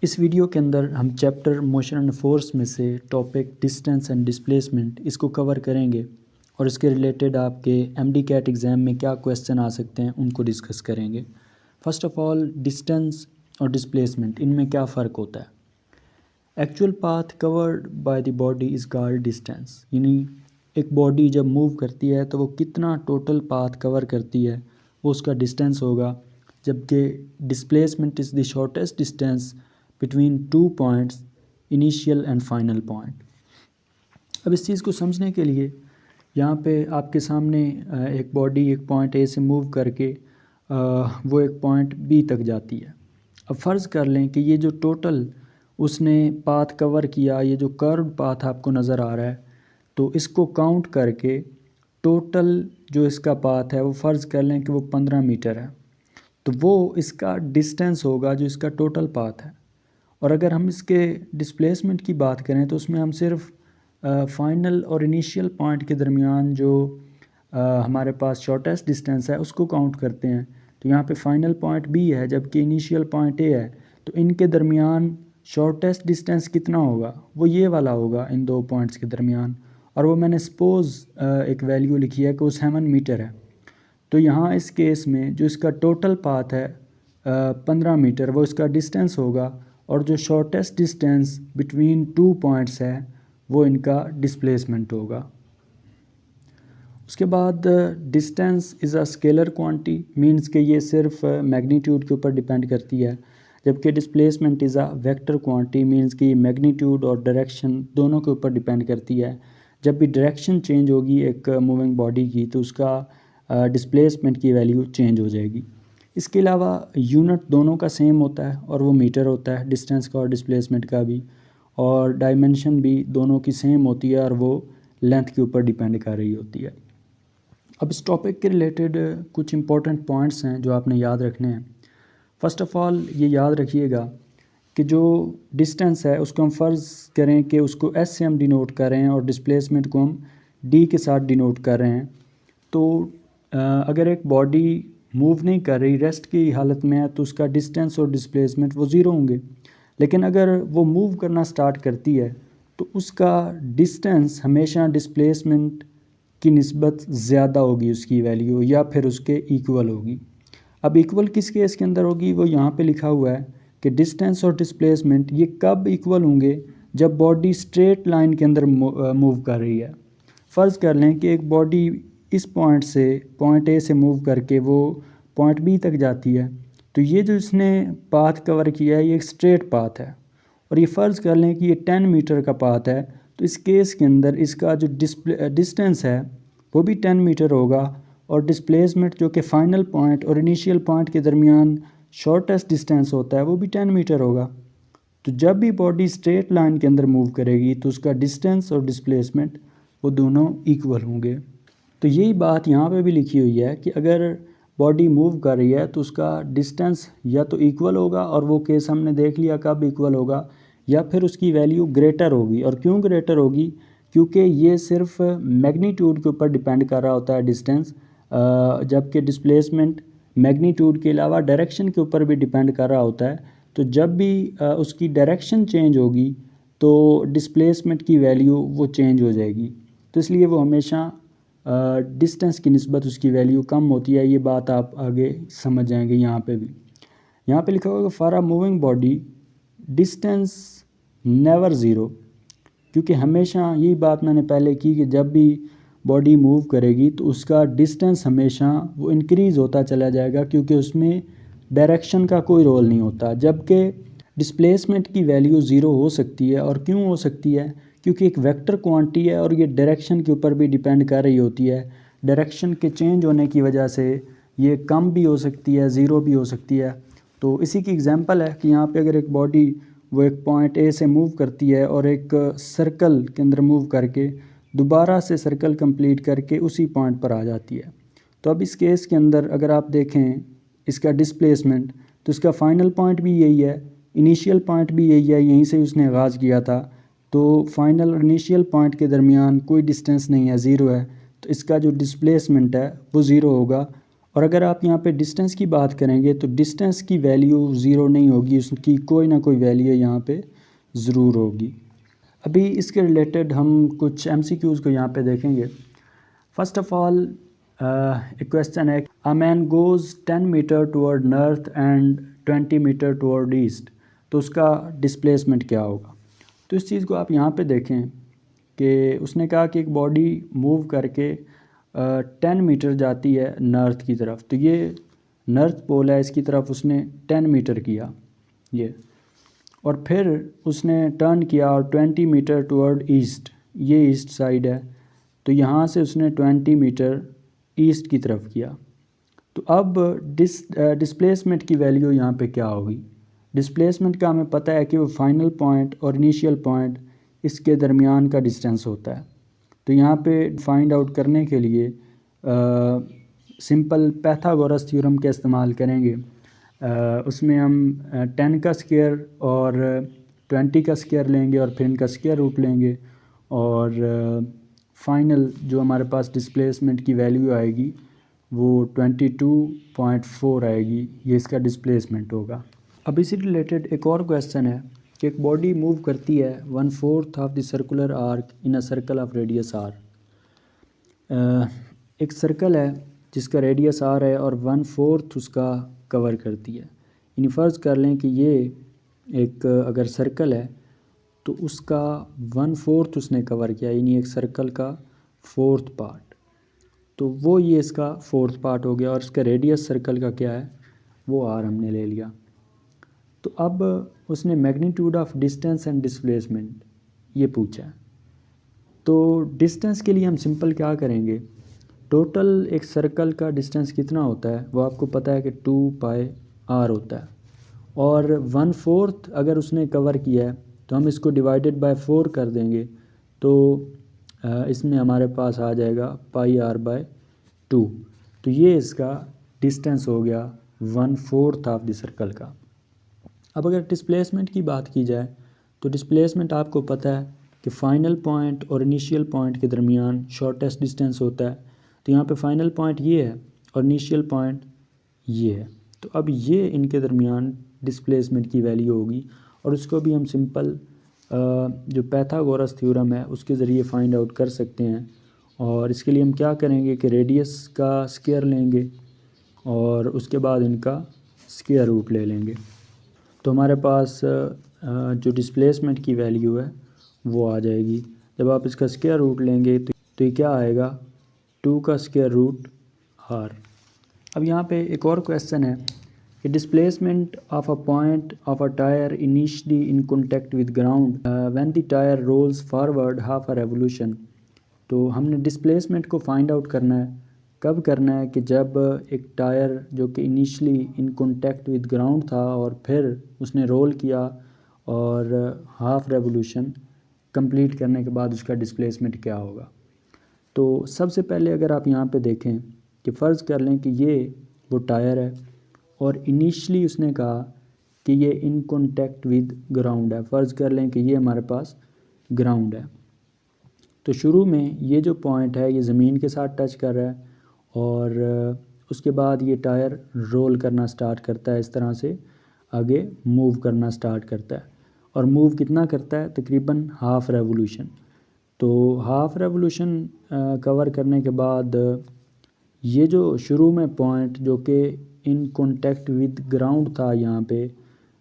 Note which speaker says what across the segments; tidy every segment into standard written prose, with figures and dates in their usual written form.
Speaker 1: इस वीडियो के अंदर हम चैप्टर मोशन एंड फोर्स में से टॉपिक डिस्टेंस एंड डिस्प्लेसमेंट इसको कवर करेंगे और इसके रिलेटेड आपके एमडी कैट एग्ज़ाम में क्या क्वेश्चन आ सकते हैं उनको डिस्कस करेंगे। फर्स्ट ऑफ ऑल डिस्टेंस और डिस्प्लेसमेंट इनमें क्या फ़र्क होता है। Actual path covered by the body is called distance, यानी एक बॉडी जब मूव करती है तो वो कितना टोटल पाथ कवर करती है वो उसका डिस्टेंस होगा, जबकि displacement is the shortest distance between two points initial and final point. अब इस चीज़ को समझने के लिए यहाँ पे आपके सामने एक बॉडी एक पॉइंट ए से मूव करके वो एक पॉइंट बी तक जाती है। अब फ़र्ज़ कर लें कि ये जो टोटल उसने पाथ कवर किया, ये जो कर्व पाथ आपको नज़र आ रहा है, तो इसको काउंट करके टोटल जो इसका पाथ है वो फ़र्ज़ कर लें कि वो 15 मीटर है, तो वो इसका डिस्टेंस होगा जो इसका टोटल पाथ है। और अगर हम इसके डिस्प्लेसमेंट की बात करें तो उसमें हम सिर्फ फाइनल और इनिशियल पॉइंट के दरमियान जो हमारे पास शॉर्टेस्ट डिस्टेंस है उसको काउंट करते हैं। तो यहाँ पे फाइनल पॉइंट बी है जबकि इनिशियल पॉइंट ए है, तो इनके दरमियान शॉर्टेस्ट डिस्टेंस कितना होगा, वो ये वाला होगा इन दो पॉइंट्स के दरमियान। और वो मैंने सपोज़ एक वैल्यू लिखी है कि वो 7 मीटर है। तो यहाँ इस केस में जो इसका टोटल पाथ है 15 मीटर, वो इसका डिस्टेंस होगा, और जो shortest distance between two points है वो इनका डिस्प्लेसमेंट होगा। उसके बाद distance is a scalar quantity, means कि ये सिर्फ मैग्नीट्यूड के ऊपर डिपेंड करती है, जबकि displacement is a vector quantity, means कि मैग्नीट्यूड और डायरेक्शन दोनों के ऊपर डिपेंड करती है। जब भी डायरेक्शन चेंज होगी एक मूविंग बॉडी की तो उसका डिस्प्लेसमेंट की वैल्यू चेंज हो जाएगी। इसके अलावा यूनिट दोनों का सेम होता है और वो मीटर होता है, डिस्टेंस का और डिस्प्लेसमेंट का भी, और डायमेंशन भी दोनों की सेम होती है और वो लेंथ के ऊपर डिपेंड कर रही होती है। अब इस टॉपिक के रिलेटेड कुछ इंपॉर्टेंट पॉइंट्स हैं जो आपने याद रखने हैं। फ़र्स्ट ऑफ़ ऑल ये याद रखिएगा कि जो डिस्टेंस है उसको हम फ़र्ज़ करें कि उसको एस से हम डिनोट कर रहे हैं और डिस्प्लेसमेंट को हम डी के साथ डिनोट कर रहे हैं। तो अगर एक बॉडी मूव नहीं कर रही, रेस्ट की हालत में है, तो उसका डिस्टेंस और डिस्प्लेसमेंट वो ज़ीरो होंगे। लेकिन अगर वो मूव करना स्टार्ट करती है तो उसका डिस्टेंस हमेशा डिस्प्लेसमेंट की निस्बत ज़्यादा होगी उसकी वैल्यू, या फिर उसके इक्वल होगी। अब इक्वल किस केस के अंदर होगी, वो यहाँ पे लिखा हुआ है कि डिस्टेंस और डिस्प्लेसमेंट ये कब इक्वल होंगे, जब बॉडी स्ट्रेट लाइन के अंदर मूव कर रही है। फ़र्ज़ कर लें कि एक बॉडी इस पॉइंट से पॉइंट ए से मूव करके वो पॉइंट बी तक जाती है, तो ये जो इसने पाथ कवर किया है ये एक स्ट्रेट पाथ है, और ये फ़र्ज़ कर लें कि ये 10 मीटर का पाथ है, तो इस केस के अंदर इसका जो डिस्टेंस है वो भी 10 मीटर होगा, और डिस्प्लेसमेंट जो कि फ़ाइनल पॉइंट और इनिशियल पॉइंट के दरमियान शॉर्टेस्ट डिस्टेंस होता है वो भी 10 मीटर होगा। तो जब भी बॉडी स्ट्रेट लाइन के अंदर मूव करेगी तो उसका डिस्टेंस और डिस्प्लेसमेंट वो दोनों इक्वल होंगे। तो यही बात यहाँ पे भी लिखी हुई है कि अगर बॉडी मूव कर रही है तो उसका डिस्टेंस या तो इक्वल होगा, और वो केस हमने देख लिया कब इक्वल होगा, या फिर उसकी वैल्यू ग्रेटर होगी। और क्यों ग्रेटर होगी, क्योंकि ये सिर्फ मैग्नीट्यूड के ऊपर डिपेंड कर रहा होता है डिस्टेंस, जबकि डिस्प्लेसमेंट मैग्नीट्यूड के अलावा डायरेक्शन के ऊपर भी डिपेंड कर रहा होता है। तो जब भी उसकी डायरेक्शन चेंज होगी तो डिस्प्लेसमेंट की वैल्यू वो चेंज हो जाएगी, तो इसलिए वो हमेशा डिस्टेंस की निस्बत उसकी वैल्यू कम होती है। ये बात आप आगे समझ जाएंगे। यहाँ पे भी यहाँ पे लिखा होगा for a moving body distance never zero, क्योंकि हमेशा यही बात मैंने पहले की कि जब भी बॉडी मूव करेगी तो उसका डिस्टेंस हमेशा वो इंक्रीज़ होता चला जाएगा, क्योंकि उसमें डायरेक्शन का कोई रोल नहीं होता। जबकि डिस्प्लेसमेंट की वैल्यू ज़ीरो हो सकती है, और क्यों हो सकती है, क्योंकि एक वेक्टर क्वांटिटी है और ये डायरेक्शन के ऊपर भी डिपेंड कर रही होती है। डायरेक्शन के चेंज होने की वजह से ये कम भी हो सकती है, ज़ीरो भी हो सकती है। तो इसी की एग्जांपल है कि यहाँ पे अगर एक बॉडी वो एक पॉइंट ए से मूव करती है और एक सर्कल के अंदर मूव करके दोबारा से सर्कल कंप्लीट करके उसी पॉइंट पर आ जाती है, तो अब इस केस के अंदर अगर आप देखें इसका डिस्प्लेसमेंट, तो इसका फाइनल पॉइंट भी यही है, इनिशियल पॉइंट भी यही है, यहीं से उसने आगाज़ किया था। तो फाइनल और इनिशियल पॉइंट के दरमियान कोई डिस्टेंस नहीं है, ज़ीरो है, तो इसका जो डिस्प्लेसमेंट है वो ज़ीरो होगा। और अगर आप यहाँ पे डिस्टेंस की बात करेंगे तो डिस्टेंस की वैल्यू ज़ीरो नहीं होगी, उसकी कोई ना कोई वैल्यू यहाँ पे ज़रूर होगी। अभी इसके रिलेटेड हम कुछ MCQs को यहाँ पे देखेंगे। फर्स्ट ऑफ ऑल एक क्वेश्चन है, a man goes 10 metre toward north and 20 metre toward east, तो उसका डिस्प्लेसमेंट क्या होगा। तो इस चीज़ को आप यहाँ पे देखें कि उसने कहा कि एक बॉडी मूव करके 10 मीटर जाती है नॉर्थ की तरफ, तो ये नॉर्थ पोल है, इसकी तरफ उसने 10 मीटर किया ये, और फिर उसने टर्न किया और 20 मीटर टुवर्ड ईस्ट, ये ईस्ट साइड है, तो यहाँ से उसने 20 मीटर ईस्ट की तरफ किया। तो अब डिस्प्लेसमेंट की वैल्यू यहाँ पे क्या होगी। डिस्प्लेसमेंट का हमें पता है कि वो फाइनल पॉइंट और इनिशियल पॉइंट इसके दरमियान का डिस्टेंस होता है। तो यहाँ पे फाइंड आउट करने के लिए सिंपल पैथागोरस थ्योरम का इस्तेमाल करेंगे। उसमें हम 10 का स्क्वायर और 20 का स्क्वायर लेंगे और फिर इनका स्क्वायर रूट लेंगे, और फाइनल जो हमारे पास डिस्प्लेसमेंट की वैल्यू आएगी वो 22.4 आएगी, ये इसका डिस्प्लेसमेंट होगा। अब इसी रिलेटेड एक और क्वेश्चन है कि एक बॉडी मूव करती है 1/4 of the circular arc in a circle of radius r। एक सर्कल है जिसका रेडियस r है और 1/4 उसका कवर करती है। यानी फ़र्ज़ कर लें कि ये एक अगर सर्कल है तो उसका 1/4 उसने कवर किया, यानी एक सर्कल का 4th पार्ट, तो वो ये इसका 4th पार्ट हो गया, और इसका रेडियस सर्कल का क्या है वो r हमने ले लिया। तो अब उसने magnitude of distance and displacement ये पूछा है। तो डिस्टेंस के लिए हम सिंपल क्या करेंगे, टोटल एक सर्कल का डिस्टेंस कितना होता है वो आपको पता है कि 2πr होता है, और 1/4 अगर उसने कवर किया है तो हम इसको डिवाइडेड बाय 4 कर देंगे, तो इसमें हमारे पास आ जाएगा πr/2। तो ये इसका डिस्टेंस हो गया 1/4 ऑफ द सर्कल का। अब अगर डिस्प्लेसमेंट की बात की जाए तो डिस्प्लेसमेंट आपको पता है कि फ़ाइनल पॉइंट और इनिशियल पॉइंट के दरमियान शॉर्टेस्ट डिस्टेंस होता है। तो यहाँ पे फाइनल पॉइंट ये है और इनिशियल पॉइंट ये है, तो अब ये इनके दरमियान डिस्प्लेसमेंट की वैल्यू होगी, और उसको भी हम सिंपल जो पैथागोरस थ्योरम है उसके ज़रिए फाइंड आउट कर सकते हैं। और इसके लिए हम क्या करेंगे कि रेडियस का स्क्वायर लेंगे और उसके बाद इनका स्क्वायर रूट ले लेंगे, तो हमारे पास जो डिस्प्लेसमेंट की वैल्यू है वो आ जाएगी। जब आप इसका स्क्वायर रूट लेंगे तो ये क्या आएगा, 2 का स्क्वायर रूट r। अब यहाँ पे एक और क्वेश्चन है कि displacement of a point of a tyre initially in contact with ground when the tyre rolls forward half a revolution. तो हमने डिस्प्लेसमेंट को फाइंड आउट करना है, कब करना है कि जब एक टायर जो कि initially in contact with ground था और फिर उसने रोल किया और हाफ रेवोल्यूशन कंप्लीट करने के बाद उसका डिस्प्लेसमेंट क्या होगा। तो सबसे पहले अगर आप यहाँ पे देखें कि फ़र्ज़ कर लें कि ये वो टायर है और इनिशियली उसने कहा कि ये इन कॉन्टैक्ट विद ग्राउंड है, फ़र्ज़ कर लें कि ये हमारे पास ग्राउंड है। तो शुरू में ये जो पॉइंट है ये ज़मीन के साथ टच कर रहा है, और उसके बाद ये टायर रोल करना स्टार्ट करता है, इस तरह से आगे मूव करना स्टार्ट करता है, और मूव कितना करता है, तकरीबन हाफ रेवोल्यूशन। तो हाफ रेवोल्यूशन कवर करने के बाद ये जो शुरू में पॉइंट जो कि इन कॉन्टैक्ट विद ग्राउंड था, यहाँ पे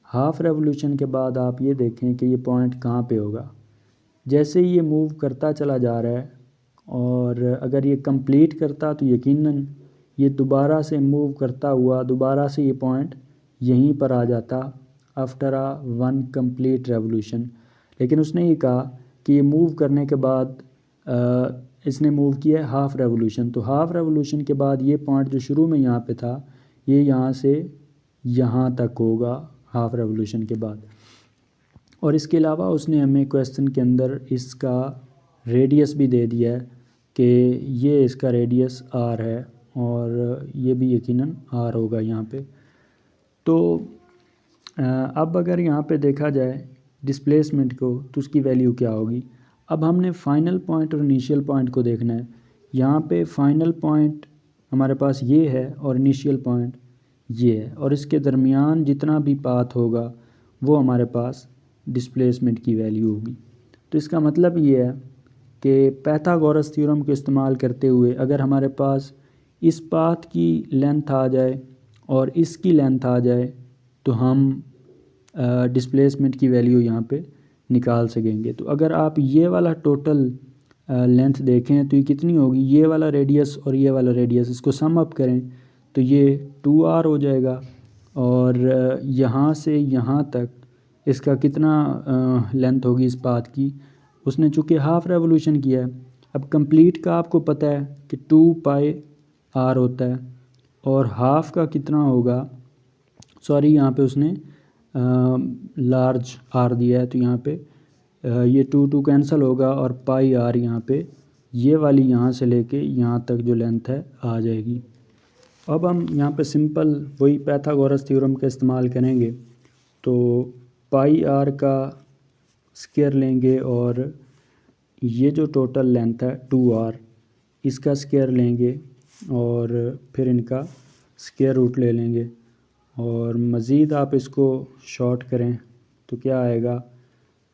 Speaker 1: हाफ रेवोल्यूशन के बाद आप ये देखें कि ये पॉइंट कहाँ पे होगा। जैसे ये मूव करता चला जा रहा है और अगर ये कंप्लीट करता तो यकीनन ये दोबारा से मूव करता हुआ दोबारा से ये पॉइंट यहीं पर आ जाता आफ्टर अ 1 कंप्लीट रेवोल्यूशन। लेकिन उसने ये कहा कि ये मूव करने के बाद इसने मूव किया हाफ़ रेवोल्यूशन, तो हाफ़ रेवोल्यूशन के बाद ये पॉइंट जो शुरू में यहाँ पे था ये यहाँ से यहाँ तक होगा हाफ़ रेवोल्यूशन के बाद। और इसके अलावा उसने हमें क्वेश्चन के अंदर इसका रेडियस भी दे दिया है कि ये इसका रेडियस r है और ये भी यकीनन r होगा यहाँ पे। तो अब अगर यहाँ पे देखा जाए डिस्प्लेसमेंट को तो उसकी वैल्यू क्या होगी। अब हमने फाइनल पॉइंट और इनिशियल पॉइंट को देखना है। यहाँ पे फाइनल पॉइंट हमारे पास ये है और इनिशियल पॉइंट ये है, और इसके दरमियान जितना भी पाथ होगा वो हमारे पास डिस्प्लेसमेंट की वैल्यू होगी। तो इसका मतलब ये है कि पाइथागोरस थ्योरम को इस्तेमाल करते हुए अगर हमारे पास इस पाथ की लेंथ आ जाए और इसकी लेंथ आ जाए तो हम डिस्प्लेसमेंट की वैल्यू यहाँ पे निकाल सकेंगे। तो अगर आप ये वाला टोटल लेंथ देखें तो ये कितनी होगी, ये वाला रेडियस और ये वाला रेडियस, इसको सम अप करें तो ये 2r हो जाएगा, और यहाँ से यहाँ तक इसका कितना लेंथ होगी इस पाथ की, उसने चूँकि हाफ़ रेवोल्यूशन किया है। अब कंप्लीट का आपको पता है कि 2πr होता है, और हाफ़ का कितना होगा, सॉरी यहाँ पे उसने लार्ज आर दिया है तो यहाँ पे ये 2 कैंसिल होगा और पाई आर यहाँ पे ये वाली यहाँ से लेके यहाँ तक जो लेंथ है आ जाएगी। अब हम यहाँ पे सिंपल वही पाइथागोरस थ्योरम का इस्तेमाल करेंगे। तो पाई आर का स्क्वायर लेंगे और ये जो टोटल लेंथ है 2r इसका स्क्वायर लेंगे और फिर इनका स्क्वायर रूट ले लेंगे, और मज़ीद आप इसको शॉर्ट करें तो क्या आएगा,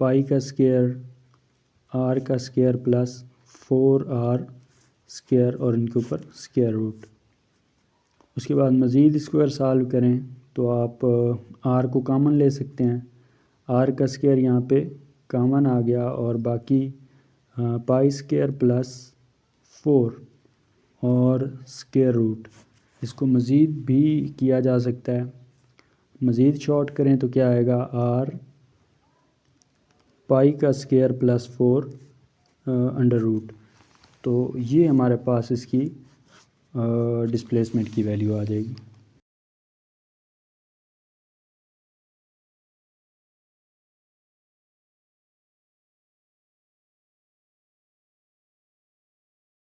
Speaker 1: पाई का स्क्वायर आर का स्क्वायर प्लस 4r स्क्वायर और इनके ऊपर स्क्वायर रूट। उसके बाद मज़ीद इसको अगर सॉल्व करें तो आप r को कॉमन ले सकते हैं, r का स्क्वायर यहाँ पे कॉमन आ गया और बाकी पाई स्क्वायर प्लस 4 और स्क्वायर रूट। इसको मज़ीद भी किया जा सकता है, मज़ीद शॉर्ट करें तो क्या आएगा, r पाई का स्क्वायर प्लस 4 अंडर रूट। तो ये हमारे पास इसकी डिस्प्लेसमेंट की वैल्यू आ जाएगी।